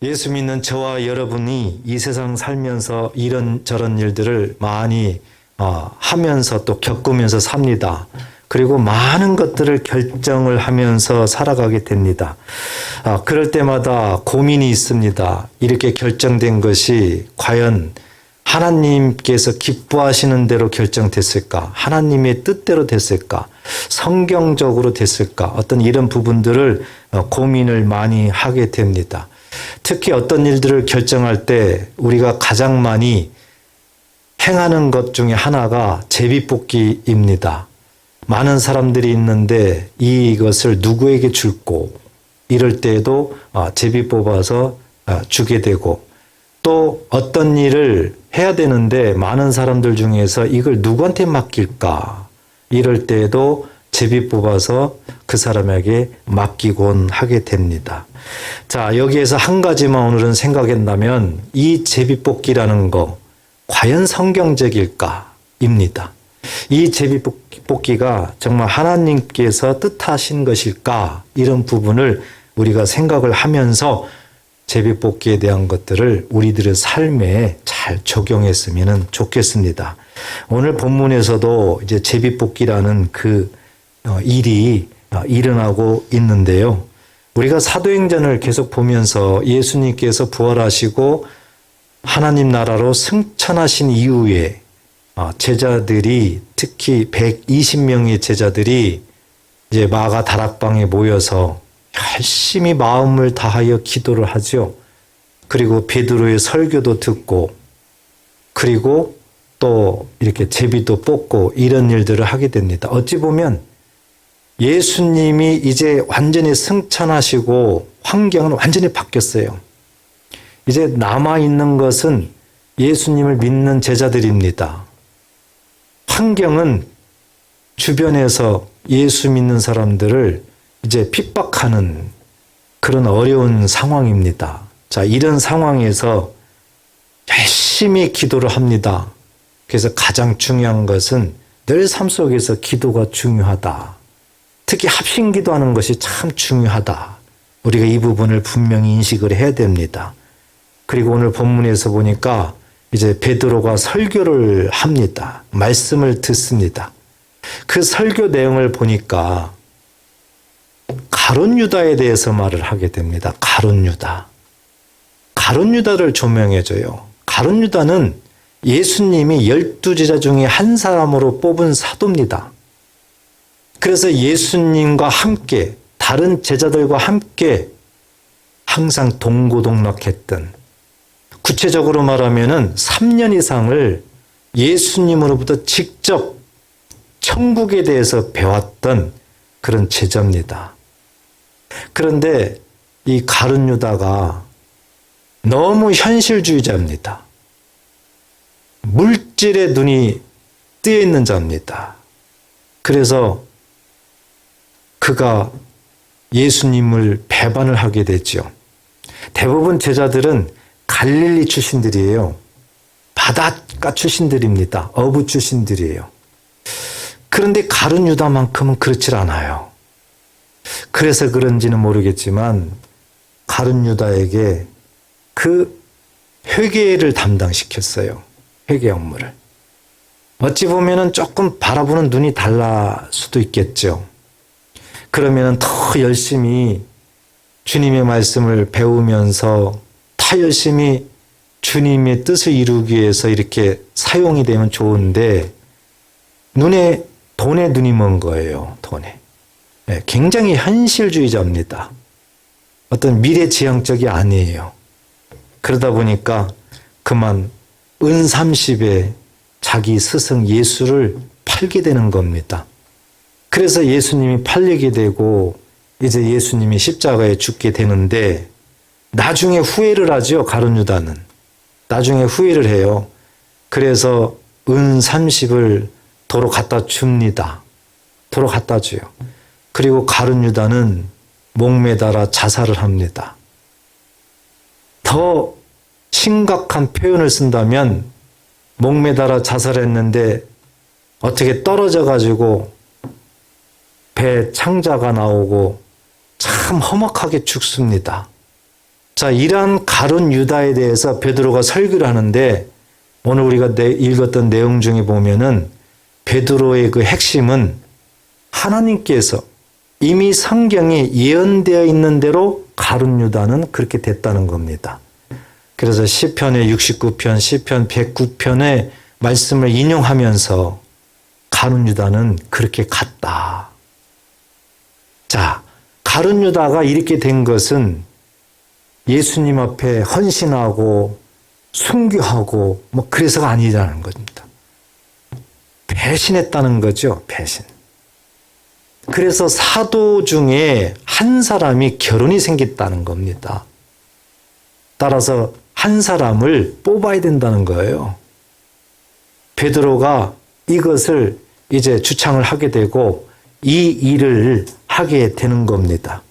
예수 믿는 저와 여러분이 이 세상 살면서 이런저런 일들을 많이 하면서 또 겪으면서 삽니다. 그리고 많은 것들을 결정을 하면서 살아가게 됩니다. 그럴 때마다 고민이 있습니다. 이렇게 결정된 것이 과연 하나님께서 기뻐하시는 대로 결정됐을까? 하나님의 뜻대로 됐을까? 성경적으로 됐을까? 어떤 이런 부분들을 고민을 많이 하게 됩니다. 특히 어떤 일들을 결정할 때 우리가 가장 많이 행하는 것 중에 하나가 제비뽑기입니다. 많은 사람들이 있는데 이것을 누구에게 줄고 이럴 때에도 제비 뽑아서 주게 되고 또 어떤 일을 해야 되는데 많은 사람들 중에서 이걸 누구한테 맡길까 이럴 때에도 제비 뽑아서 그 사람에게 맡기곤 하게 됩니다. 자, 여기에서 한 가지만 오늘은 생각한다면 이 제비 뽑기라는 거 과연 성경적일까? 입니다. 이 제비뽑기가 정말 하나님께서 뜻하신 것일까? 이런 부분을 우리가 생각을 하면서 제비뽑기에 대한 것들을 우리들의 삶에 잘 적용했으면 좋겠습니다. 오늘 본문에서도 이제 제비뽑기라는 그 일이 일어나고 있는데요. 우리가 사도행전을 계속 보면서 예수님께서 부활하시고 하나님 나라로 승천하신 이후에 제자들이 특히 120명의 제자들이 이제 마가 다락방에 모여서 열심히 마음을 다하여 기도를 하죠. 그리고 베드로의 설교도 듣고 그리고 또 이렇게 제비도 뽑고 이런 일들을 하게 됩니다. 어찌 보면 예수님이 이제 완전히 승천하시고 환경은 완전히 바뀌었어요. 이제 남아있는 것은 예수님을 믿는 제자들입니다. 환경은 주변에서 예수 믿는 사람들을 이제 핍박하는 그런 어려운 상황입니다. 자, 이런 상황에서 열심히 기도를 합니다. 그래서 가장 중요한 것은 늘 삶 속에서 기도가 중요하다. 특히 합심 기도하는 것이 참 중요하다. 우리가 이 부분을 분명히 인식을 해야 됩니다. 그리고 오늘 본문에서 보니까 이제 베드로가 설교를 합니다. 말씀을 듣습니다. 그 설교 내용을 보니까 가룟 유다에 대해서 말을 하게 됩니다. 가룟 유다. 가룟 유다를 조명해줘요. 가룟 유다는 예수님이 12제자 중에 한 사람으로 뽑은 사도입니다. 그래서 예수님과 함께 다른 제자들과 함께 항상 동고동락했던 구체적으로 말하면은 3년 이상을 예수님으로부터 직접 천국에 대해서 배웠던 그런 제자입니다. 그런데 이 가룟 유다가 너무 현실주의자입니다. 물질에 눈이 뜨여 있는 자입니다. 그래서 그가 예수님을 배반을 하게 되죠. 대부분 제자들은 갈릴리 출신들이에요. 바닷가 출신들입니다. 어부 출신들이에요. 그런데 가룟 유다만큼은 그렇지 않아요. 그래서 그런지는 모르겠지만 가룟 유다에게 그 회계를 담당시켰어요. 회계 업무를. 어찌 보면은 조금 바라보는 눈이 달라 수도 있겠죠. 그러면은 더 열심히 주님의 말씀을 배우면서 더 열심히 주님의 뜻을 이루기 위해서 이렇게 사용이 되면 좋은데 돈에 눈이 먼 거예요. 돈에. 굉장히 현실주의자입니다. 어떤 미래지향적이 아니에요. 그러다 보니까 그만 은 30에 자기 스승 예수를 팔게 되는 겁니다. 그래서 예수님이 팔리게 되고 이제 예수님이 십자가에 죽게 되는데 나중에 후회를 하죠. 가룟 유다는. 나중에 후회를 해요. 그래서 은 30을 도로 갖다 줍니다. 도로 갖다 줘요. 그리고 가룟 유다는 목매달아 자살을 합니다. 더 심각한 표현을 쓴다면 목매달아 자살했는데 어떻게 떨어져 가지고 배 창자가 나오고 참 험악하게 죽습니다. 자, 이러한 가룟 유다에 대해서 베드로가 설교를 하는데 오늘 우리가 읽었던 내용 중에 보면은 베드로의 그 핵심은 하나님께서 이미 성경에 예언되어 있는 대로 가룟 유다는 그렇게 됐다는 겁니다. 그래서 시편의 69편, 시편 109편의 말씀을 인용하면서 가룟 유다는 그렇게 갔다. 자, 가룟 유다가 이렇게 된 것은 예수님 앞에 헌신하고 순교하고 뭐 그래서가 아니라는 겁니다. 배신했다는 거죠. 배신. 그래서 사도 중에 한 사람이 결혼이 생겼다는 겁니다. 따라서 한 사람을 뽑아야 된다는 거예요. 베드로가 이것을 이제 주창을 하게 되고 이 일을 하게 되는 겁니다.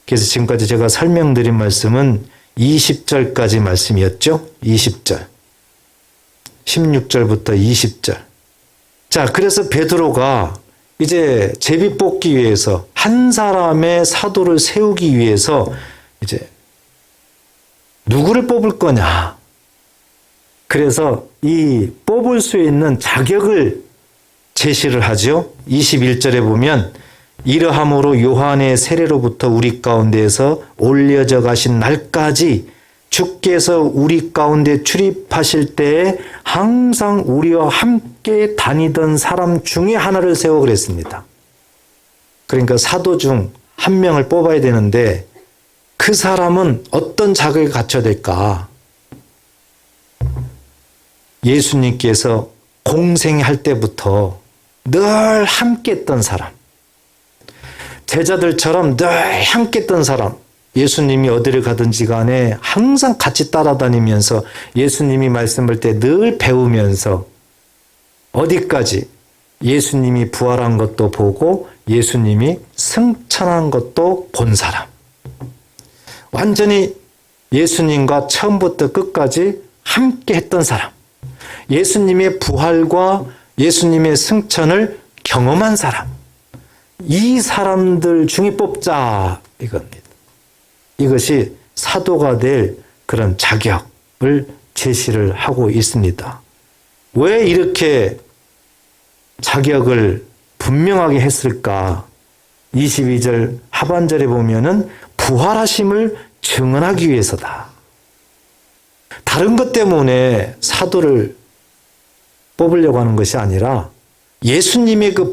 그래서 지금까지 제가 설명드린 말씀은 20절까지 말씀이었죠. 20절. 16절부터 20절. 자, 그래서 베드로가 이제 제비 뽑기 위해서 한 사람의 사도를 세우기 위해서 이제 누구를 뽑을 거냐. 그래서 이 뽑을 수 있는 자격을 제시를 하죠. 21절에 보면 이러함으로 요한의 세례로부터 우리 가운데에서 올려져 가신 날까지 주께서 우리 가운데 출입하실 때에 항상 우리와 함께 다니던 사람 중에 하나를 세워 그랬습니다. 그러니까 사도 중 한 명을 뽑아야 되는데 그 사람은 어떤 자격을 갖춰야 될까? 예수님께서 공생할 때부터 늘 함께 했던 사람, 제자들처럼 늘 함께 했던 사람, 예수님이 어디를 가든지 간에 항상 같이 따라다니면서 예수님이 말씀할 때 늘 배우면서 어디까지 예수님이 부활한 것도 보고 예수님이 승천한 것도 본 사람. 완전히 예수님과 처음부터 끝까지 함께 했던 사람. 예수님의 부활과 예수님의 승천을 경험한 사람. 이 사람들 중에 뽑자 이겁니다. 이것이 사도가 될 그런 자격을 제시를 하고 있습니다. 왜 이렇게 자격을 분명하게 했을까? 22절 하반절에 보면은 부활하심을 증언하기 위해서다. 다른 것 때문에 사도를 뽑으려고 하는 것이 아니라 예수님의 그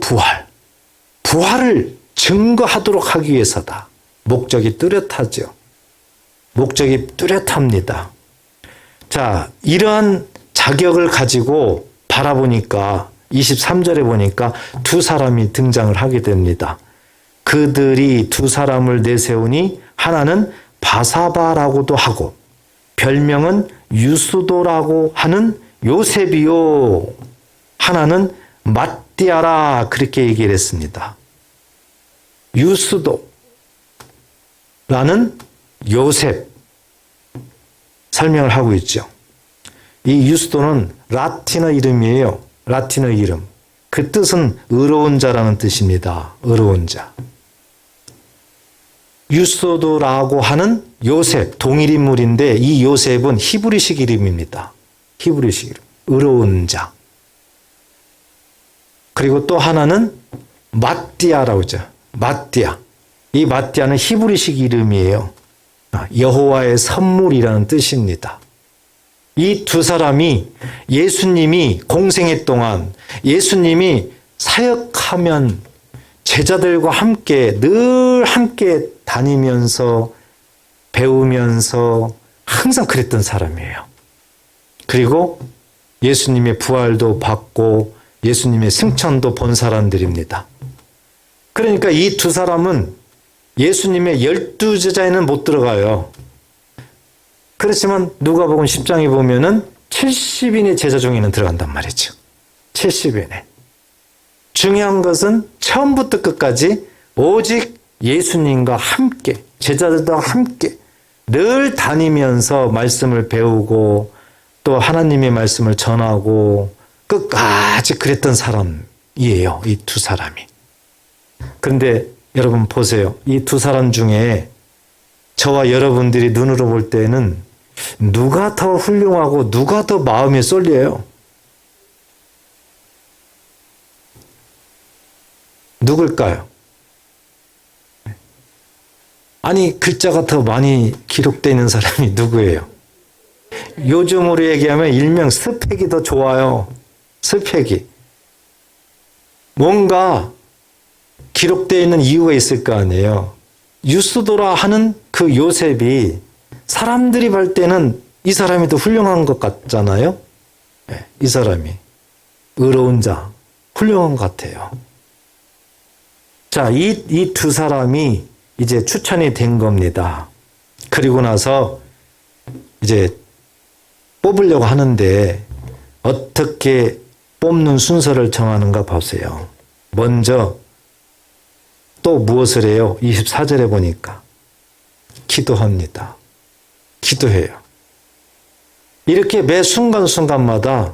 부활을 증거하도록 하기 위해서다. 목적이 뚜렷하죠. 목적이 뚜렷합니다. 자, 이러한 자격을 가지고 바라보니까 23절에 보니까 두 사람이 등장을 하게 됩니다. 그들이 두 사람을 내세우니 하나는 바사바라고도 하고 별명은 유스도라고 하는 요셉이요. 하나는 마띠아라 그렇게 얘기를 했습니다. 유스도라는 요셉 설명을 하고 있죠. 이 유스도는 라틴어 이름이에요. 라틴어 이름. 그 뜻은 의로운 자라는 뜻입니다. 의로운 자. 유스도라고 하는 요셉, 동일 인물인데 이 요셉은 히브리식 이름입니다. 히브리식 이름. 의로운 자. 그리고 또 하나는 마띠아라고 하죠. 마띠아. 이 마띠아는 히브리식 이름이에요. 여호와의 선물이라는 뜻입니다. 이 두 사람이 예수님이 공생애 동안 예수님이 사역하면 제자들과 함께 늘 함께 다니면서 배우면서 항상 그랬던 사람이에요. 그리고 예수님의 부활도 받고 예수님의 승천도 본 사람들입니다. 그러니까 이 두 사람은 예수님의 12제자에는 못 들어가요. 그렇지만 누가복음 10장에 보면은 70인의 제자 중에는 들어간단 말이죠. 70인에. 중요한 것은 처음부터 끝까지 오직 예수님과 함께, 제자들과 함께 늘 다니면서 말씀을 배우고 또 하나님의 말씀을 전하고 끝까지 그랬던 사람이에요. 이 두 사람이. 그런데 여러분 보세요. 이 두 사람 중에 저와 여러분들이 눈으로 볼 때는 누가 더 훌륭하고 누가 더 마음에 쏠려요? 누굴까요? 아니, 글자가 더 많이 기록되어 있는 사람이 누구예요? 요즘으로 얘기하면 일명 스펙이 더 좋아요. 스펙이. 뭔가 기록되어 있는 이유가 있을 거 아니에요. 유스도라 하는 그 요셉이 사람들이 볼 때는 이 사람이 더 훌륭한 것 같잖아요. 이 사람이 의로운 자, 훌륭한 것 같아요. 자, 이 두 사람이 이제 추천이 된 겁니다. 그리고 나서 이제 뽑으려고 하는데 어떻게 뽑는 순서를 정하는가 보세요. 먼저 또 무엇을 해요? 24절에 보니까 기도합니다. 기도해요. 이렇게 매 순간순간마다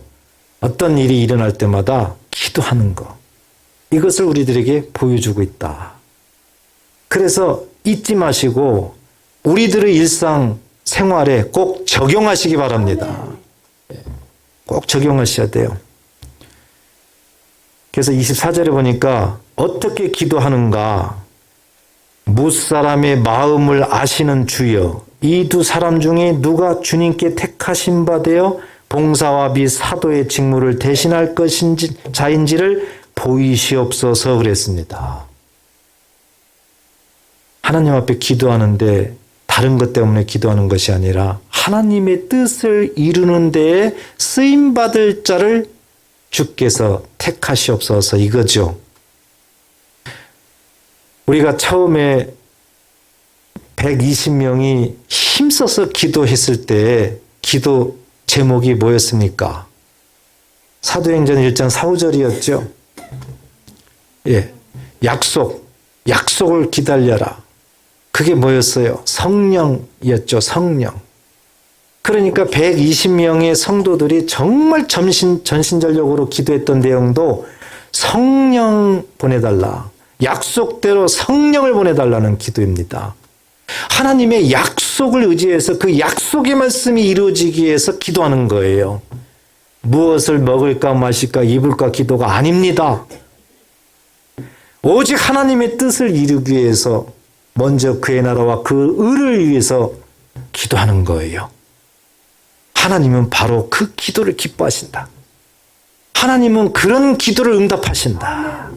어떤 일이 일어날 때마다 기도하는 것. 이것을 우리들에게 보여주고 있다. 그래서 잊지 마시고 우리들의 일상 생활에 꼭 적용하시기 바랍니다. 꼭 적용하셔야 돼요. 그래서 24절에 보니까 어떻게 기도하는가? 무사람의 마음을 아시는 주여, 이 두 사람 중에 누가 주님께 택하신 바 되어 봉사와 비 사도의 직무를 대신할 것인지 자인지를 보이시옵소서 그랬습니다. 하나님 앞에 기도하는데 다른 것 때문에 기도하는 것이 아니라 하나님의 뜻을 이루는 데에 쓰임받을 자를 주께서 택하시옵소서 이거죠. 우리가 처음에 120명이 힘써서 기도했을 때 기도 제목이 뭐였습니까? 사도행전 1장 4, 5절이었죠. 예, 약속을 기다려라. 그게 뭐였어요? 성령이었죠. 성령. 그러니까 120명의 성도들이 정말 전신전력으로 기도했던 내용도 성령 보내달라. 약속대로 성령을 보내달라는 기도입니다. 하나님의 약속을 의지해서 그 약속의 말씀이 이루어지기 위해서 기도하는 거예요. 무엇을 먹을까 마실까 입을까 기도가 아닙니다. 오직 하나님의 뜻을 이루기 위해서 먼저 그의 나라와 그 의를 위해서 기도하는 거예요. 하나님은 바로 그 기도를 기뻐하신다. 하나님은 그런 기도를 응답하신다.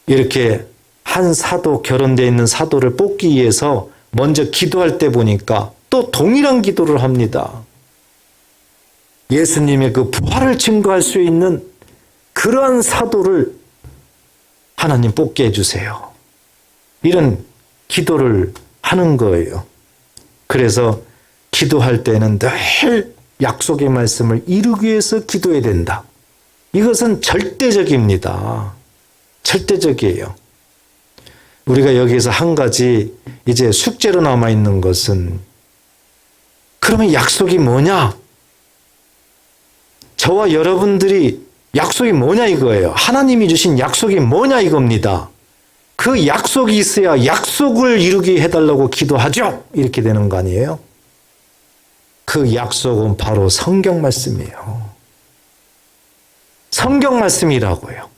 이렇게 한 사도, 결혼되어 있는 사도를 뽑기 위해서 먼저 기도할 때 보니까 또 동일한 기도를 합니다. 예수님의 그 부활을 증거할 수 있는 그러한 사도를 하나님 뽑게 해주세요. 이런 기도를 하는 거예요. 그래서 기도할 때는 늘 약속의 말씀을 이루기 위해서 기도해야 된다. 이것은 절대적입니다. 절대적이에요. 우리가 여기서 한 가지 이제 숙제로 남아있는 것은 그러면 약속이 뭐냐? 저와 여러분들이 약속이 뭐냐 이거예요. 하나님이 주신 약속이 뭐냐 이겁니다. 그 약속이 있어야 약속을 이루게 해달라고 기도하죠. 이렇게 되는 거 아니에요? 그 약속은 바로 성경 말씀이에요. 성경 말씀이라고요.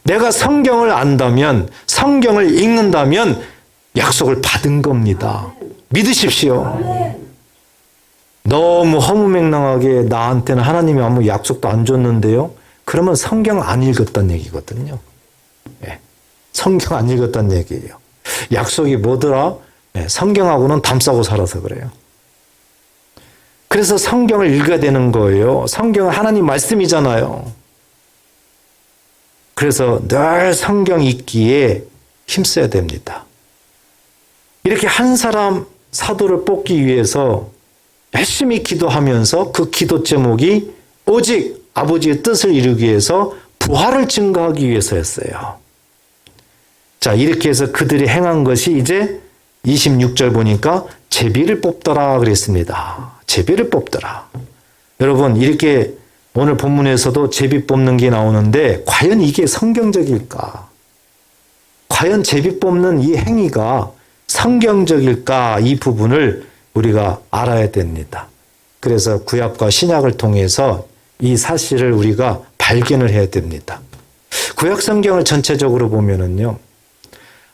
내가 성경을 안다면, 성경을 읽는다면 약속을 받은 겁니다. 믿으십시오. 너무 허무맹랑하게 나한테는 하나님이 아무 약속도 안 줬는데요. 그러면 성경 안 읽었다는 얘기거든요. 네. 성경 안 읽었다는 얘기예요. 약속이 뭐더라? 네. 성경하고는 담싸고 살아서 그래요. 그래서 성경을 읽어야 되는 거예요. 성경은 하나님 말씀이잖아요. 그래서 늘 성경 읽기에 힘써야 됩니다. 이렇게 한 사람 사도를 뽑기 위해서 열심히 기도하면서 그 기도 제목이 오직 아버지의 뜻을 이루기 위해서 부활을 증거하기 위해서였어요. 자, 이렇게 해서 그들이 행한 것이 이제 26절 보니까 제비를 뽑더라 그랬습니다. 제비를 뽑더라. 여러분, 이렇게 오늘 본문에서도 제비 뽑는 게 나오는데 과연 이게 성경적일까? 과연 제비 뽑는 이 행위가 성경적일까 이 부분을 우리가 알아야 됩니다. 그래서 구약과 신약을 통해서 이 사실을 우리가 발견을 해야 됩니다. 구약 성경을 전체적으로 보면은요,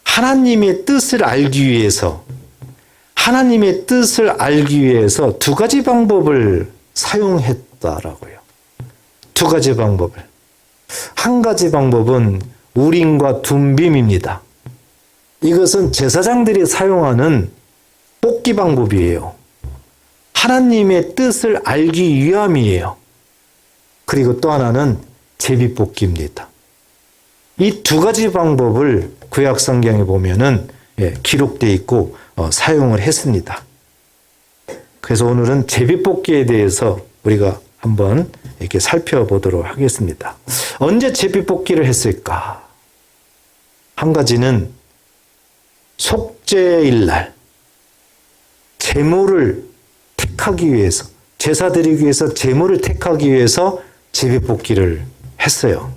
하나님의 뜻을 알기 위해서 두 가지 방법을 사용했다라고요. 두 가지 방법을. 한 가지 방법은 우림과 둠빔입니다. 이것은 제사장들이 사용하는 뽑기 방법이에요. 하나님의 뜻을 알기 위함이에요. 그리고 또 하나는 제비뽑기입니다. 이 두 가지 방법을 구약 성경에 보면은 기록되어 있고 사용을 했습니다. 그래서 오늘은 제비뽑기에 대해서 우리가 한번 이렇게 살펴보도록 하겠습니다. 언제 제비뽑기를 했을까? 한 가지는 속죄일 날, 제물을 택하기 위해서, 제사 드리기 위해서 제물을 택하기 위해서 제비뽑기를 했어요.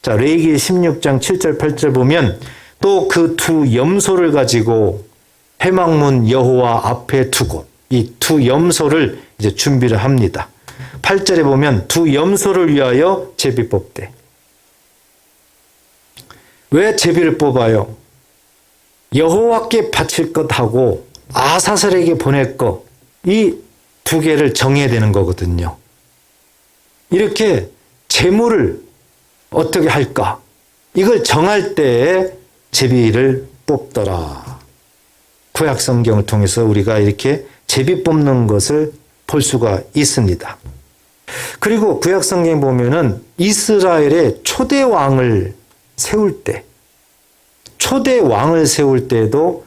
자, 레위기 16장 7절 8절 보면 또 그 두 염소를 가지고 회막문 여호와 앞에 두고 이 두 염소를 이제 준비를 합니다. 8절에 보면 두 염소를 위하여 제비 뽑되. 왜 제비를 뽑아요? 여호와께 바칠 것하고 아사셀에게 보낼 것, 이 두 개를 정해야 되는 거거든요. 이렇게 제물을 어떻게 할까? 이걸 정할 때에 제비를 뽑더라. 구약 성경을 통해서 우리가 이렇게 제비 뽑는 것을 볼 수가 있습니다. 그리고 구약 성경 보면은 이스라엘의 초대 왕을 세울 때도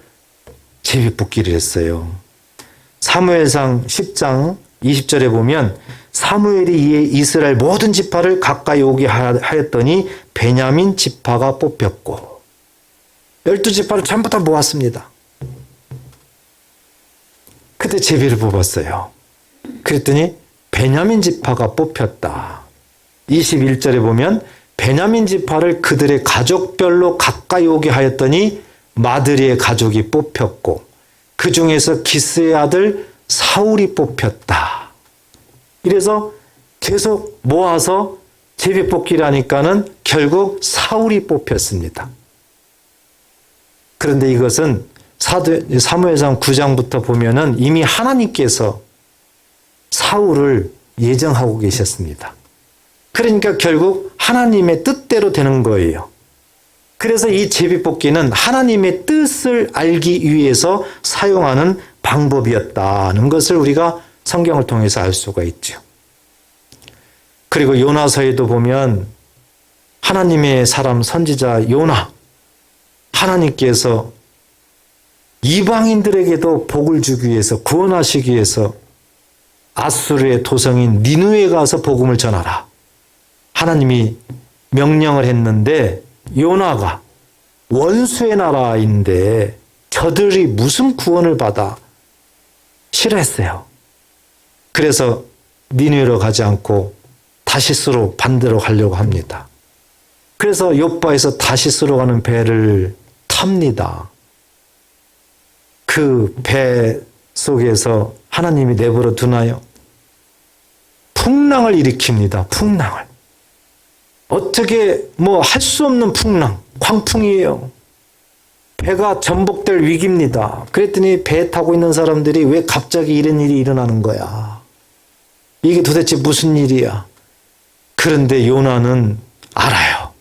제비 뽑기를 했어요. 사무엘상 10장 20절에 보면 사무엘이 이에 이스라엘 모든 지파를 가까이 오게 하였더니 베냐민 지파가 뽑혔고 12지파를 전부 다 모았습니다. 그때 제비를 뽑았어요. 그랬더니 베냐민 지파가 뽑혔다. 21절에 보면 베냐민 지파를 그들의 가족별로 가까이 오게 하였더니 마드리의 가족이 뽑혔고 그 중에서 기스의 아들 사울이 뽑혔다. 이래서 계속 모아서 제비 뽑기를 하니까는 결국 사울이 뽑혔습니다. 그런데 이것은 사무엘상 9장부터 보면은 이미 하나님께서 사울을 예정하고 계셨습니다. 그러니까 결국 하나님의 뜻대로 되는 거예요. 그래서 이 제비뽑기는 하나님의 뜻을 알기 위해서 사용하는 방법이었다는 것을 우리가 성경을 통해서 알 수가 있죠. 그리고 요나서에도 보면 하나님의 사람 선지자 요나, 하나님께서 이방인들에게도 복을 주기 위해서, 구원하시기 위해서 아수르의 도성인 니느웨에 가서 복음을 전하라. 하나님이 명령을 했는데 요나가 원수의 나라인데 저들이 무슨 구원을 받아 싫어했어요. 그래서 니느웨로 가지 않고 다시스로 반대로 가려고 합니다. 그래서 요바에서 다시스로 가는 배를 탑니다. 그 배 속에서 하나님이 내버려 두나요? 풍랑을 일으킵니다. 풍랑을. 어떻게 할 수 없는 풍랑, 광풍이에요. 배가 전복될 위기입니다. 그랬더니 배 타고 있는 사람들이 왜 갑자기 이런 일이 일어나는 거야? 이게 도대체 무슨 일이야? 그런데 요나는 알아요.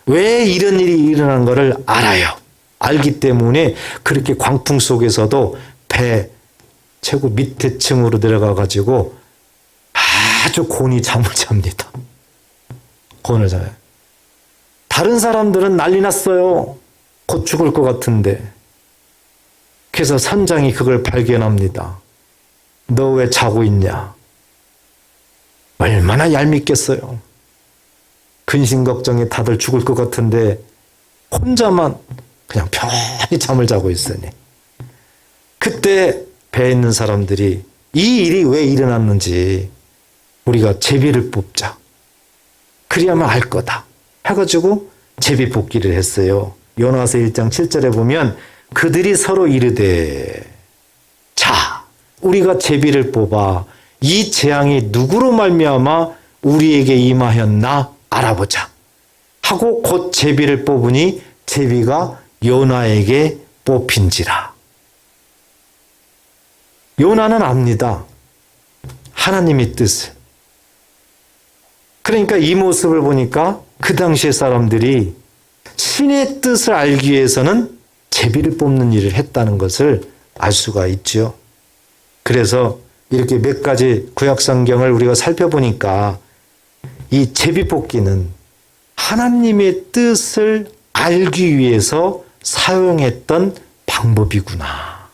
왜 이런 일이 일어난 거를 알아요. 알기 때문에 그렇게 광풍 속에서도 배 최고 밑에 층으로 내려가 가지고 아주 곤히 잠을 잡니다. 곤을 자요. 다른 사람들은 난리 났어요. 곧 죽을 것 같은데. 그래서 선장이 그걸 발견합니다. 너 왜 자고 있냐? 얼마나 얄밉겠어요. 근심 걱정에 다들 죽을 것 같은데 혼자만 그냥 편히 잠을 자고 있으니. 그때 배에 있는 사람들이 이 일이 왜 일어났는지 우리가 제비를 뽑자. 그래야만 알 거다. 해가지고 제비 뽑기를 했어요. 요나서 1장 7절에 보면 그들이 서로 이르되 자 우리가 제비를 뽑아 이 재앙이 누구로 말미암아 우리에게 임하였나 알아보자 하고 곧 제비를 뽑으니 제비가 요나에게 뽑힌지라. 요나는 압니다. 하나님의 뜻을. 그러니까 이 모습을 보니까 그 당시의 사람들이 신의 뜻을 알기 위해서는 제비를 뽑는 일을 했다는 것을 알 수가 있죠. 그래서 이렇게 몇 가지 구약 성경을 우리가 살펴보니까 이 제비 뽑기는 하나님의 뜻을 알기 위해서 사용했던 방법이구나.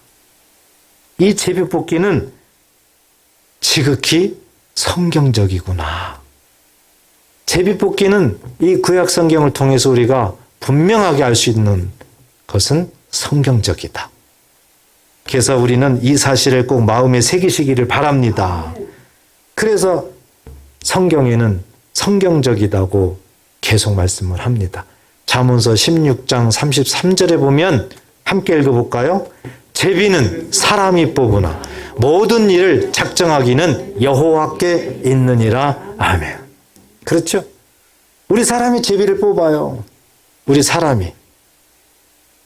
이 제비 뽑기는 지극히 성경적이구나. 제비 뽑기는 이 구약 성경을 통해서 우리가 분명하게 알 수 있는 것은 성경적이다. 그래서 우리는 이 사실을 꼭 마음에 새기시기를 바랍니다. 그래서 성경에는 성경적이다고 계속 말씀을 합니다. 잠언서 16장 33절에 보면 함께 읽어볼까요? 제비는 사람이 뽑으나 모든 일을 작정하기는 여호와께 있느니라. 아멘. 그렇죠? 우리 사람이 제비를 뽑아요. 우리 사람이.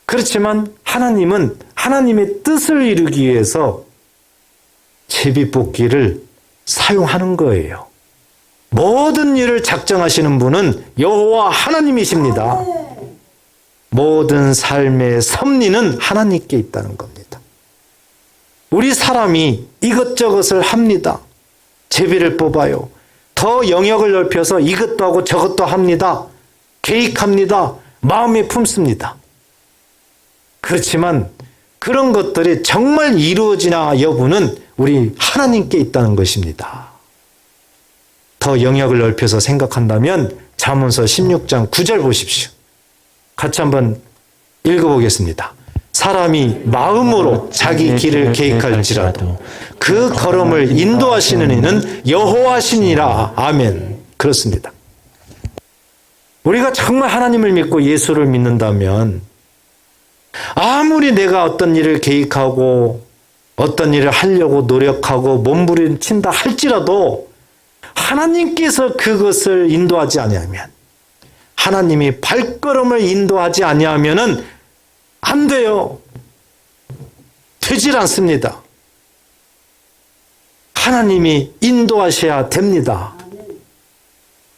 그렇지만 하나님은 하나님의 뜻을 이루기 위해서 제비 뽑기를 사용하는 거예요. 모든 일을 작정하시는 분은 여호와 하나님이십니다. 모든 삶의 섭리는 하나님께 있다는 겁니다. 우리 사람이 이것저것을 합니다. 제비를 뽑아요. 더 영역을 넓혀서 이것도 하고 저것도 합니다. 계획합니다. 마음에 품습니다. 그렇지만 그런 것들이 정말 이루어지나 여부는 우리 하나님께 있다는 것입니다. 더 영역을 넓혀서 생각한다면 잠언서 16장 9절 보십시오. 같이 한번 읽어보겠습니다. 사람이 마음으로 자기 길을 계획할지라도 그 걸음을 인도하시는 이는 여호와시니라. 아멘. 그렇습니다. 우리가 정말 하나님을 믿고 예수를 믿는다면 아무리 내가 어떤 일을 계획하고 어떤 일을 하려고 노력하고 몸부림친다 할지라도 하나님께서 그것을 인도하지 아니하면, 하나님이 발걸음을 인도하지 아니하면은 안 돼요. 되질 않습니다. 하나님이 인도하셔야 됩니다.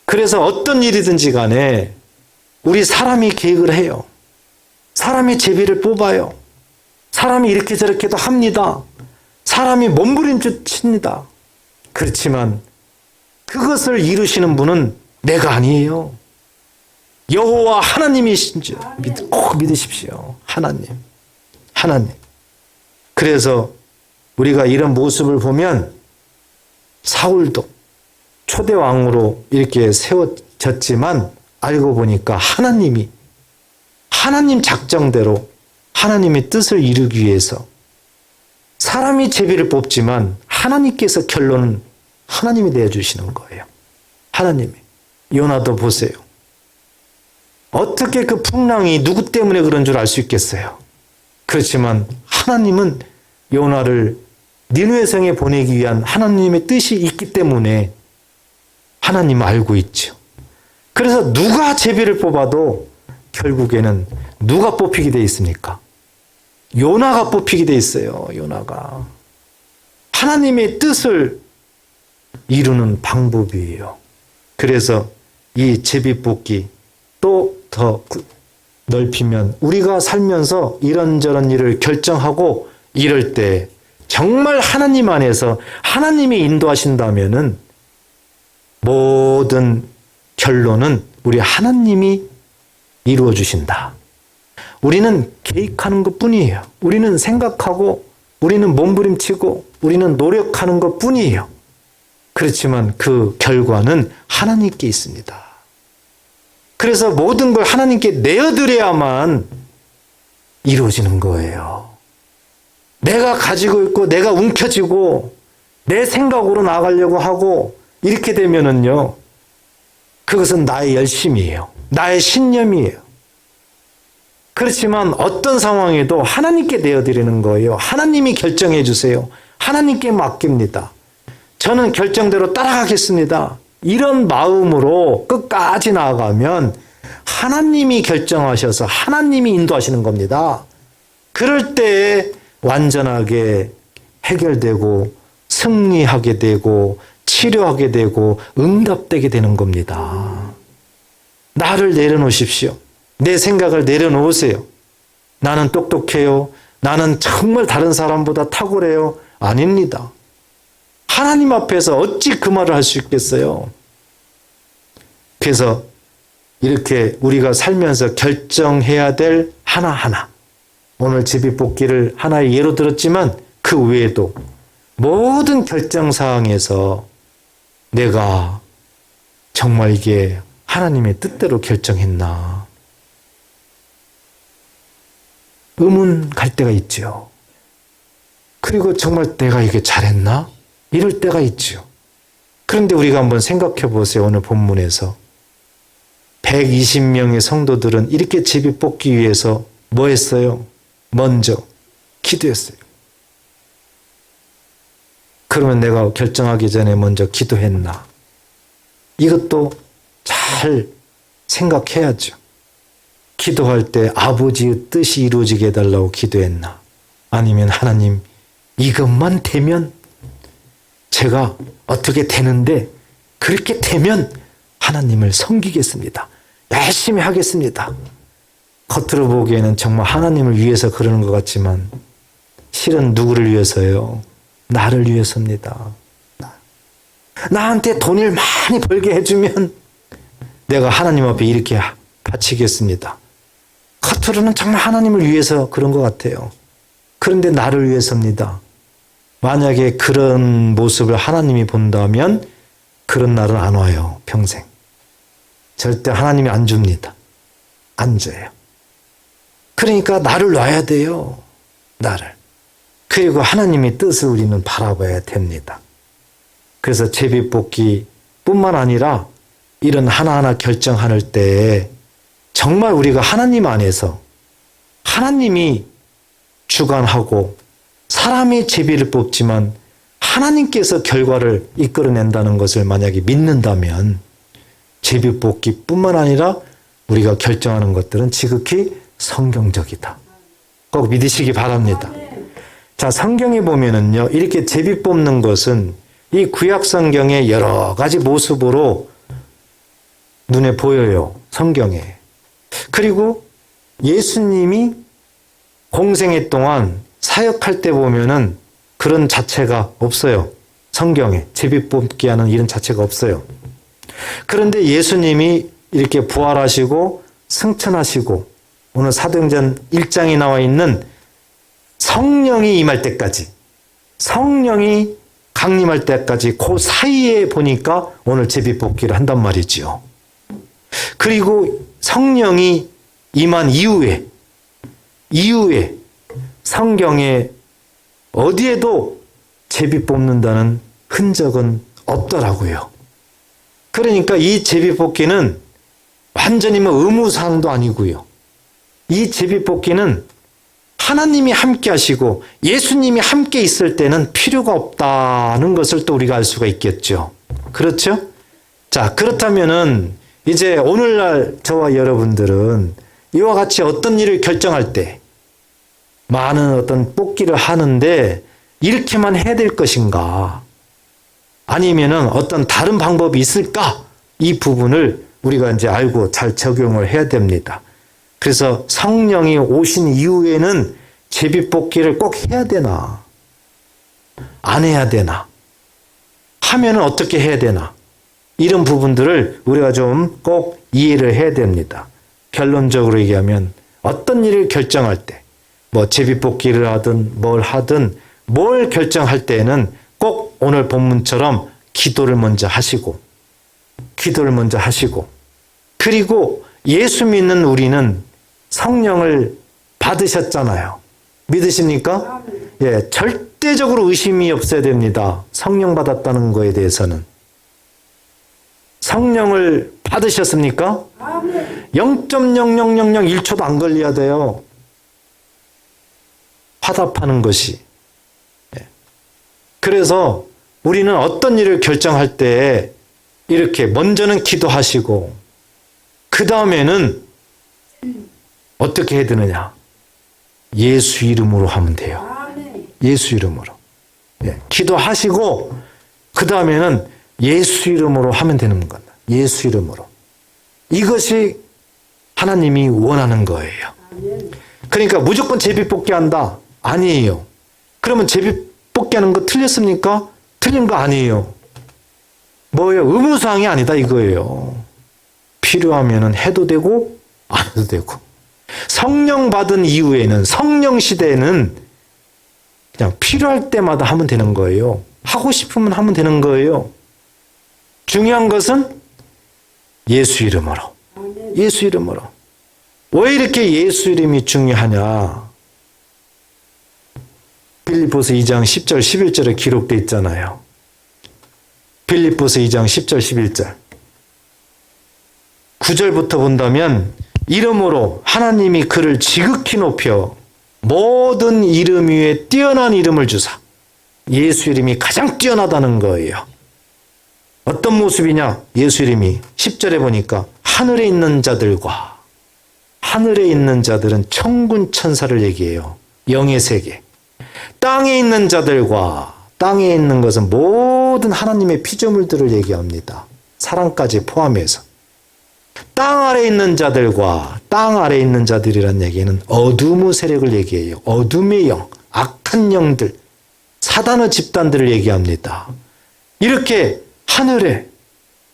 그래서 어떤 일이든지 간에 우리 사람이 계획을 해요. 사람이 제비를 뽑아요. 사람이 이렇게 저렇게도 합니다. 사람이 몸부림쳐 칩니다. 그렇지만 그것을 이루시는 분은 내가 아니에요. 여호와 하나님이신 줄 꼭 믿으십시오. 하나님. 그래서 우리가 이런 모습을 보면 사울도 초대 왕으로 이렇게 세워졌지만 알고 보니까 하나님 작정대로 하나님의 뜻을 이루기 위해서 사람이 제비를 뽑지만 하나님께서 결론은 하나님이 내어주시는 거예요. 하나님이. 요나도 보세요. 어떻게 그 풍랑이 누구 때문에 그런 줄 알 수 있겠어요. 그렇지만 하나님은 요나를 니느웨 성에 보내기 위한 하나님의 뜻이 있기 때문에 하나님은 알고 있죠. 그래서 누가 제비를 뽑아도 결국에는 누가 뽑히게 돼 있습니까? 요나가 뽑히게 돼 있어요. 요나가. 하나님의 뜻을 이루는 방법이에요. 그래서 이 제비 뽑기 또 더 넓히면 우리가 살면서 이런저런 일을 결정하고 이럴 때 정말 하나님 안에서 하나님이 인도하신다면은 모든 결론은 우리 하나님이 이루어 주신다. 우리는 계획하는 것 뿐이에요. 우리는 생각하고 우리는 몸부림치고 우리는 노력하는 것 뿐이에요. 그렇지만 그 결과는 하나님께 있습니다. 그래서 모든 걸 하나님께 내어드려야만 이루어지는 거예요. 내가 가지고 있고 내가 움켜쥐고 내 생각으로 나가려고 하고 이렇게 되면은요, 그것은 나의 열심이에요. 나의 신념이에요. 그렇지만 어떤 상황에도 하나님께 내어드리는 거예요. 하나님이 결정해 주세요. 하나님께 맡깁니다. 저는 결정대로 따라가겠습니다. 이런 마음으로 끝까지 나아가면 하나님이 결정하셔서 하나님이 인도하시는 겁니다. 그럴 때 완전하게 해결되고 승리하게 되고 치료하게 되고 응답되게 되는 겁니다. 나를 내려놓으십시오. 내 생각을 내려놓으세요. 나는 똑똑해요. 나는 정말 다른 사람보다 탁월해요. 아닙니다. 하나님 앞에서 어찌 그 말을 할 수 있겠어요? 그래서 이렇게 우리가 살면서 결정해야 될 하나하나, 오늘 제비뽑기를 하나의 예로 들었지만 그 외에도 모든 결정사항에서 내가 정말 이게 하나님의 뜻대로 결정했나? 의문 갈 때가 있죠. 그리고 정말 내가 이게 잘했나? 이럴 때가 있죠. 그런데 우리가 한번 생각해 보세요. 오늘 본문에서 120명의 성도들은 이렇게 제비 뽑기 위해서 뭐 했어요? 먼저 기도했어요. 그러면 내가 결정하기 전에 먼저 기도했나? 이것도 잘 생각해야죠. 기도할 때 아버지의 뜻이 이루어지게 해달라고 기도했나? 아니면 하나님 이것만 되면 제가 어떻게 되는데 그렇게 되면 하나님을 섬기겠습니다. 열심히 하겠습니다. 겉으로 보기에는 정말 하나님을 위해서 그러는 것 같지만 실은 누구를 위해서요? 나를 위해서입니다. 나한테 돈을 많이 벌게 해주면 내가 하나님 앞에 이렇게 바치겠습니다. 겉으로는 정말 하나님을 위해서 그런 것 같아요. 그런데 나를 위해서입니다. 만약에 그런 모습을 하나님이 본다면 그런 날은 안 와요. 평생. 절대 하나님이 안 줍니다. 안 줘요. 그러니까 나를 놔야 돼요. 나를. 그리고 하나님의 뜻을 우리는 바라봐야 됩니다. 그래서 제비뽑기뿐만 아니라 이런 하나하나 결정할 때 정말 우리가 하나님 안에서 하나님이 주관하고 사람이 제비를 뽑지만 하나님께서 결과를 이끌어낸다는 것을 만약에 믿는다면 제비뽑기뿐만 아니라 우리가 결정하는 것들은 지극히 성경적이다. 꼭 믿으시기 바랍니다. 자, 성경에 보면은요, 이렇게 제비 뽑는 것은 이 구약 성경의 여러 가지 모습으로 눈에 보여요. 성경에. 그리고 예수님이 공생애 동안 사역할 때 보면은 그런 자체가 없어요. 성경에 제비 뽑기 하는 이런 자체가 없어요. 그런데 예수님이 이렇게 부활하시고 승천하시고 오늘 사도행전 1장에 나와 있는 성령이 임할 때까지, 성령이 강림할 때까지 그 사이에 보니까 오늘 제비뽑기를 한단 말이지요. 그리고 성령이 임한 이후에 성경에 어디에도 제비 뽑는다는 흔적은 없더라고요. 그러니까 이 제비뽑기는 완전히 의무사항도 아니고요. 이 제비뽑기는 하나님이 함께 하시고 예수님이 함께 있을 때는 필요가 없다는 것을 또 우리가 알 수가 있겠죠. 그렇죠? 자, 그렇다면은 이제 오늘날 저와 여러분들은 이와 같이 어떤 일을 결정할 때 많은 어떤 뽑기를 하는데 이렇게만 해야 될 것인가? 아니면은 어떤 다른 방법이 있을까? 이 부분을 우리가 이제 알고 잘 적용을 해야 됩니다. 그래서 성령이 오신 이후에는 제비뽑기를 꼭 해야 되나? 안 해야 되나? 하면은 어떻게 해야 되나? 이런 부분들을 우리가 좀 꼭 이해를 해야 됩니다. 결론적으로 얘기하면 어떤 일을 결정할 때, 제비뽑기를 하든 뭘 결정할 때에는 꼭 오늘 본문처럼 기도를 먼저 하시고, 그리고 예수 믿는 우리는 성령을 받으셨잖아요. 믿으십니까? 예, 절대적으로 의심이 없어야 됩니다. 성령 받았다는 거에 대해서는. 성령을 받으셨습니까? 0.0001초도 안 걸려야 돼요. 화답하는 것이. 그래서 우리는 어떤 일을 결정할 때 이렇게 먼저는 기도하시고 그 다음에는 어떻게 해야 되느냐? 예수 이름으로 하면 돼요. 예수 이름으로. 기도하시고 그 다음에는 예수 이름으로 하면 되는 겁니다. 예수 이름으로. 이것이 하나님이 원하는 거예요. 그러니까 무조건 제비뽑기 한다? 아니에요. 그러면 제비뽑기 하는 거 틀렸습니까? 틀린 거 아니에요. 뭐예요? 의무사항이 아니다 이거예요. 필요하면 해도 되고 안 해도 되고. 성령 받은 이후에는, 성령 시대에는 그냥 필요할 때마다 하면 되는 거예요. 하고 싶으면 하면 되는 거예요. 중요한 것은 예수 이름으로. 예수 이름으로. 왜 이렇게 예수 이름이 중요하냐? 빌립보서 2장 10절 11절에 기록되어 있잖아요. 빌립보서 2장 10절 11절 9절부터 본다면 이름으로 하나님이 그를 지극히 높여 모든 이름 위에 뛰어난 이름을 주사. 예수 이름이 가장 뛰어나다는 거예요. 어떤 모습이냐? 예수 이름이 10절에 보니까 하늘에 있는 자들과, 하늘에 있는 자들은 천군 천사를 얘기해요. 영의 세계. 땅에 있는 자들과, 땅에 있는 것은 모든 하나님의 피조물들을 얘기합니다. 사람까지 포함해서. 땅 아래 있는 자들과, 땅 아래 있는 자들이란 얘기는 어둠의 세력을 얘기해요. 어둠의 영, 악한 영들, 사단의 집단들을 얘기합니다. 이렇게 하늘에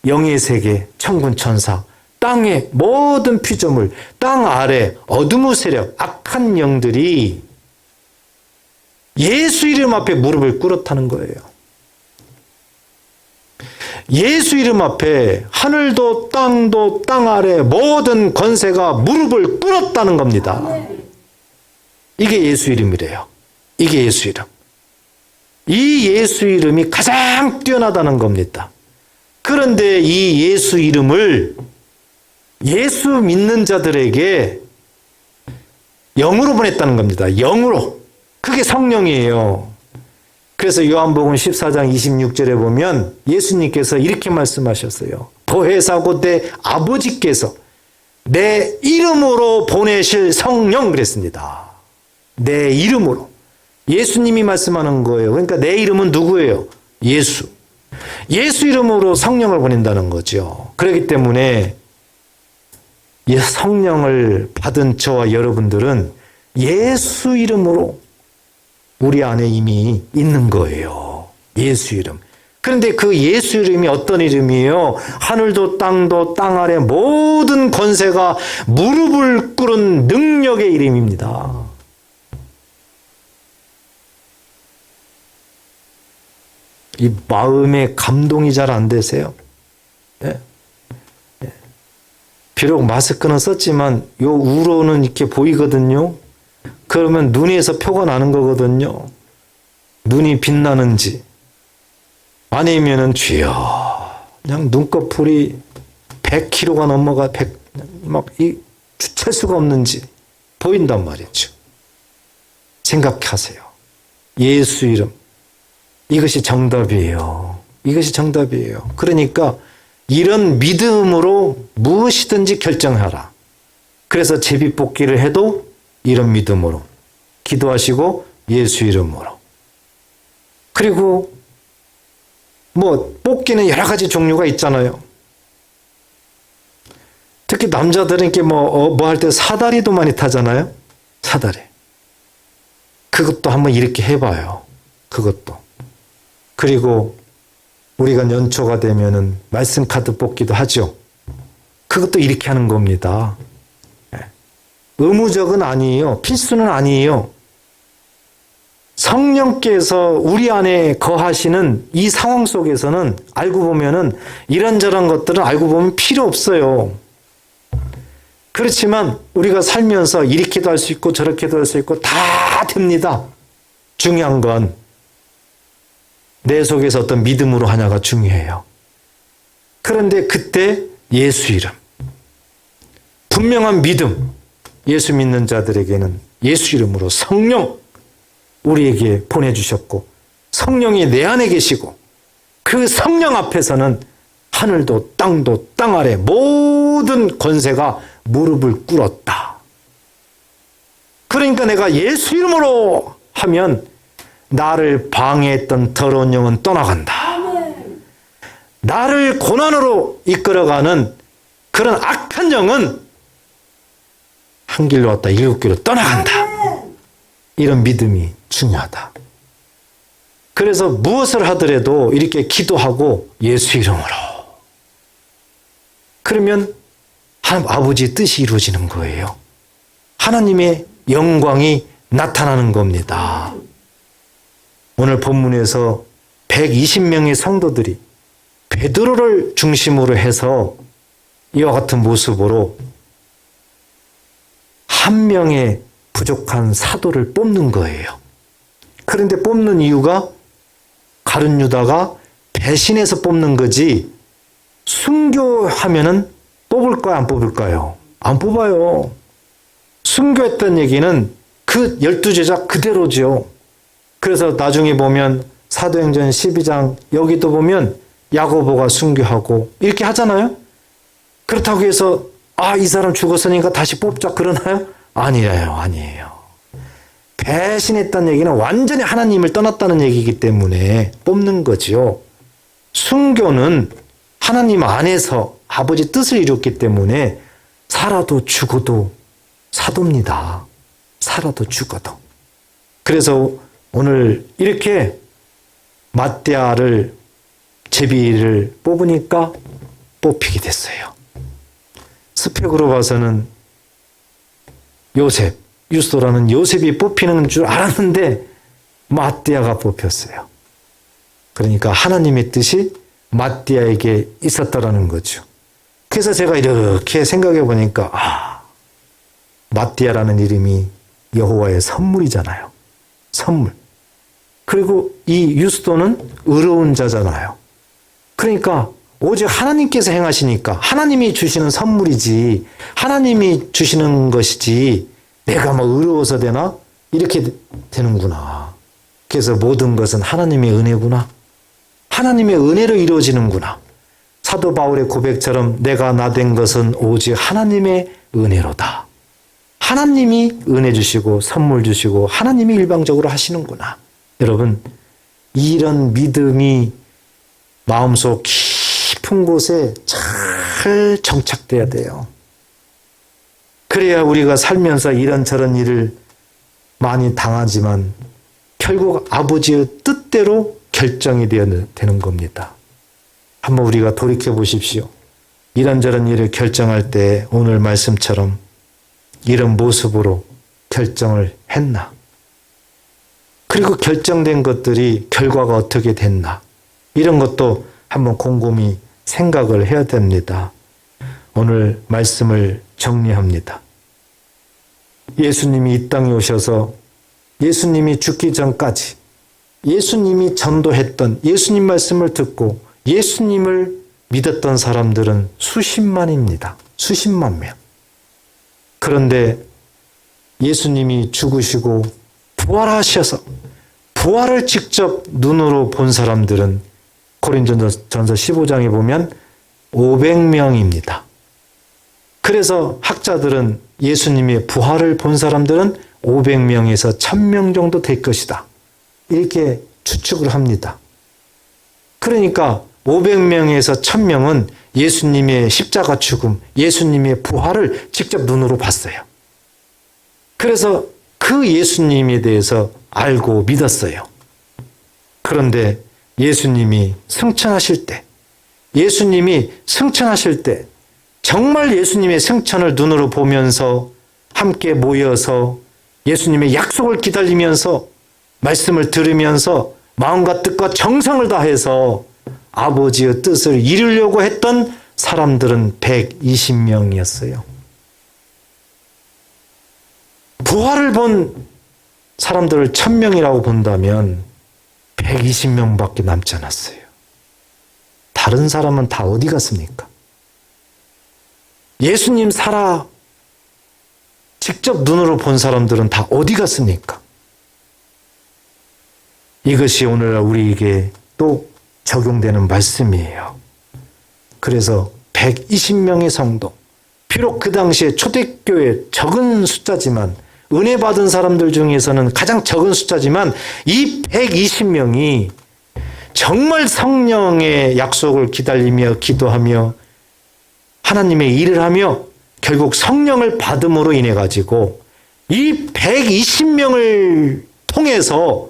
영의 세계, 천군 천사, 땅의 모든 피조물, 땅 아래 어둠의 세력, 악한 영들이 예수 이름 앞에 무릎을 꿇었다는 거예요. 예수 이름 앞에 하늘도 땅도 땅 아래 모든 권세가 무릎을 꿇었다는 겁니다. 이게 예수 이름이래요. 이게 예수 이름. 이 예수 이름이 가장 뛰어나다는 겁니다. 그런데 이 예수 이름을 예수 믿는 자들에게 영으로 보냈다는 겁니다. 영으로. 그게 성령이에요. 그래서 요한복음 14장 26절에 보면 예수님께서 이렇게 말씀하셨어요. 보혜사고 내 아버지께서 내 이름으로 보내실 성령 그랬습니다. 내 이름으로. 예수님이 말씀하는 거예요. 그러니까 내 이름은 누구예요? 예수. 예수 이름으로 성령을 보낸다는 거죠. 그렇기 때문에 성령을 받은 저와 여러분들은 예수 이름으로 우리 안에 이미 있는 거예요. 예수 이름. 그런데 그 예수 이름이 어떤 이름이에요? 하늘도 땅도 땅 아래 모든 권세가 무릎을 꿇은 능력의 이름입니다. 이 마음에 감동이 잘 안 되세요? 예? 예. 비록 마스크는 썼지만 요 우로는 이렇게 보이거든요. 그러면 눈에서 표가 나는 거거든요. 눈이 빛나는지 아니면은 주여 그냥 눈꺼풀이 100kg가 넘어가 막 주체할 수가 없는지 보인단 말이죠. 생각하세요. 예수 이름. 이것이 정답이에요. 이것이 정답이에요. 그러니까 이런 믿음으로 무엇이든지 결정하라. 그래서 제비뽑기를 해도 이런 믿음으로 기도하시고 예수 이름으로. 그리고 뭐 뽑기는 여러 가지 종류가 있잖아요. 특히 남자들은 이렇게 뭐 할 때 사다리도 많이 타잖아요. 사다리. 그것도 한번 이렇게 해봐요. 그것도. 그리고 우리가 연초가 되면은 말씀 카드 뽑기도 하죠. 그것도 이렇게 하는 겁니다. 의무적은 아니에요. 필수는 아니에요. 성령께서 우리 안에 거하시는 이 상황 속에서는 알고 보면은 이런저런 것들은 알고 보면 필요 없어요. 그렇지만 우리가 살면서 이렇게도 할 수 있고 저렇게도 할 수 있고 다 됩니다. 중요한 건 내 속에서 어떤 믿음으로 하냐가 중요해요. 그런데 그때 예수 이름. 분명한 믿음, 예수 믿는 자들에게는 예수 이름으로 성령 우리에게 보내주셨고 성령이 내 안에 계시고 그 성령 앞에서는 하늘도 땅도 땅 아래 모든 권세가 무릎을 꿇었다. 그러니까 내가 예수 이름으로 하면 나를 방해했던 더러운 영은 떠나간다. 나를 고난으로 이끌어가는 그런 악한 영은 한 길로 왔다 일곱 길로 떠나간다. 이런 믿음이 중요하다. 그래서 무엇을 하더라도 이렇게 기도하고 예수 이름으로 그러면 하나님 아버지의 뜻이 이루어지는 거예요. 하나님의 영광이 나타나는 겁니다. 오늘 본문에서 120명의 성도들이 베드로를 중심으로 해서 이와 같은 모습으로 한 명의 부족한 사도를 뽑는 거예요. 그런데 뽑는 이유가 가룟 유다가 배신해서 뽑는 거지 순교하면은 뽑을까요? 안 뽑을까요? 안 뽑아요. 순교했던 얘기는 그 12제자 그대로죠. 그래서 나중에 보면 사도행전 12장 여기도 보면 야고보가 순교하고 이렇게 하잖아요. 그렇다고 해서 이 사람 죽었으니까 다시 뽑자 그러나요? 아니에요. 배신했다는 얘기는 완전히 하나님을 떠났다는 얘기이기 때문에 뽑는 거지요. 순교는 하나님 안에서 아버지 뜻을 이뤘기 때문에 살아도 죽어도 사도입니다. 살아도 죽어도. 그래서 오늘 이렇게 맏대아를 제비를 뽑으니까 뽑히게 됐어요. 스펙으로 봐서는 요셉, 유스도라는 요셉이 뽑히는 줄 알았는데 맏대아가 뽑혔어요. 그러니까 하나님의 뜻이 맏대아에게 있었다라는 거죠. 그래서 제가 이렇게 생각해 보니까 맏대아라는 이름이 여호와의 선물이잖아요. 선물. 그리고 이 유스도는 의로운 자잖아요. 그러니까 오직 하나님께서 행하시니까 하나님이 주시는 선물이지 하나님이 주시는 것이지 내가 뭐 의로워서 되나? 이렇게 되는구나. 그래서 모든 것은 하나님의 은혜구나. 하나님의 은혜로 이루어지는구나. 사도 바울의 고백처럼 내가 나 된 것은 오직 하나님의 은혜로다. 하나님이 은혜 주시고 선물 주시고 하나님이 일방적으로 하시는구나. 여러분 이런 믿음이 마음속 깊은 곳에 잘 정착돼야 돼요. 그래야 우리가 살면서 이런저런 일을 많이 당하지만 결국 아버지의 뜻대로 결정이 되는 겁니다. 한번 우리가 돌이켜 보십시오. 이런저런 일을 결정할 때 오늘 말씀처럼 이런 모습으로 결정을 했나? 그리고 결정된 것들이 결과가 어떻게 됐나? 이런 것도 한번 곰곰이 생각을 해야 됩니다. 오늘 말씀을 정리합니다. 예수님이 이 땅에 오셔서 예수님이 죽기 전까지 예수님이 전도했던 예수님 말씀을 듣고 예수님을 믿었던 사람들은 수십만입니다. 수십만 명. 그런데 예수님이 죽으시고 부활하셔서 부활을 직접 눈으로 본 사람들은 고린도전서 15장에 보면 500명입니다. 그래서 학자들은 예수님의 부활을 본 사람들은 500명에서 1000명 정도 될 것이다. 이렇게 추측을 합니다. 그러니까 500명에서 1000명은 예수님의 십자가 죽음, 예수님의 부활을 직접 눈으로 봤어요. 그래서 그 예수님에 대해서 알고 믿었어요. 그런데 예수님이 승천하실 때, 정말 예수님의 승천을 눈으로 보면서 함께 모여서 예수님의 약속을 기다리면서 말씀을 들으면서 마음과 뜻과 정성을 다해서 아버지의 뜻을 이루려고 했던 사람들은 120명이었어요. 부활을 본 사람들을 1000명이라고 본다면 120명밖에 남지 않았어요. 다른 사람은 다 어디 갔습니까? 예수님 살아 직접 눈으로 본 사람들은 다 어디 갔습니까? 이것이 오늘날 우리에게 또 적용되는 말씀이에요. 그래서 120명의 성도, 비록 그 당시에 초대교회 적은 숫자지만 은혜 받은 사람들 중에서는 가장 적은 숫자지만 이 120명이 정말 성령의 약속을 기다리며 기도하며 하나님의 일을 하며 결국 성령을 받음으로 인해 가지고 이 120명을 통해서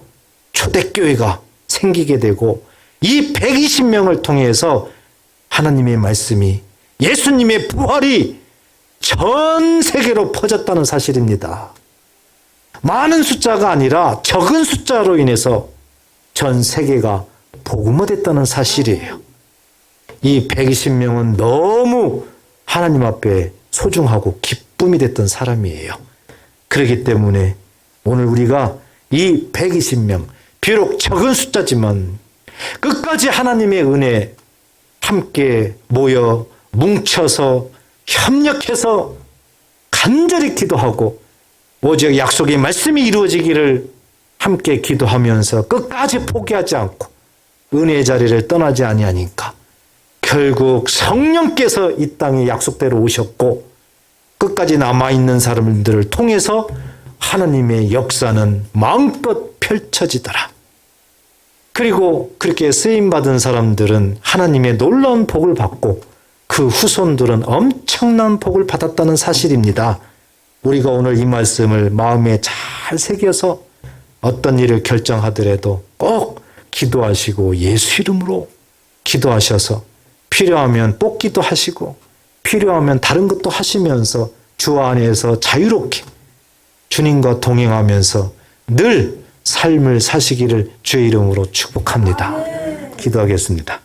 초대교회가 생기게 되고 이 120명을 통해서 하나님의 말씀이 예수님의 부활이 전 세계로 퍼졌다는 사실입니다. 많은 숫자가 아니라 적은 숫자로 인해서 전 세계가 복음화됐다는 사실이에요. 이 120명은 너무 하나님 앞에 소중하고 기쁨이 됐던 사람이에요. 그렇기 때문에 오늘 우리가 이 120명, 비록 적은 숫자지만 끝까지 하나님의 은혜 함께 모여 뭉쳐서 협력해서 간절히 기도하고 오직 약속의 말씀이 이루어지기를 함께 기도하면서 끝까지 포기하지 않고 은혜의 자리를 떠나지 아니하니까 결국 성령께서 이 땅에 약속대로 오셨고 끝까지 남아있는 사람들을 통해서 하나님의 역사는 마음껏 펼쳐지더라. 그리고 그렇게 쓰임받은 사람들은 하나님의 놀라운 복을 받고 그 후손들은 엄청난 복을 받았다는 사실입니다. 우리가 오늘 이 말씀을 마음에 잘 새겨서 어떤 일을 결정하더라도 꼭 기도하시고 예수 이름으로 기도하셔서 필요하면 뽑기도 하시고 필요하면 다른 것도 하시면서 주 안에서 자유롭게 주님과 동행하면서 늘 삶을 사시기를 주의 이름으로 축복합니다. 기도하겠습니다.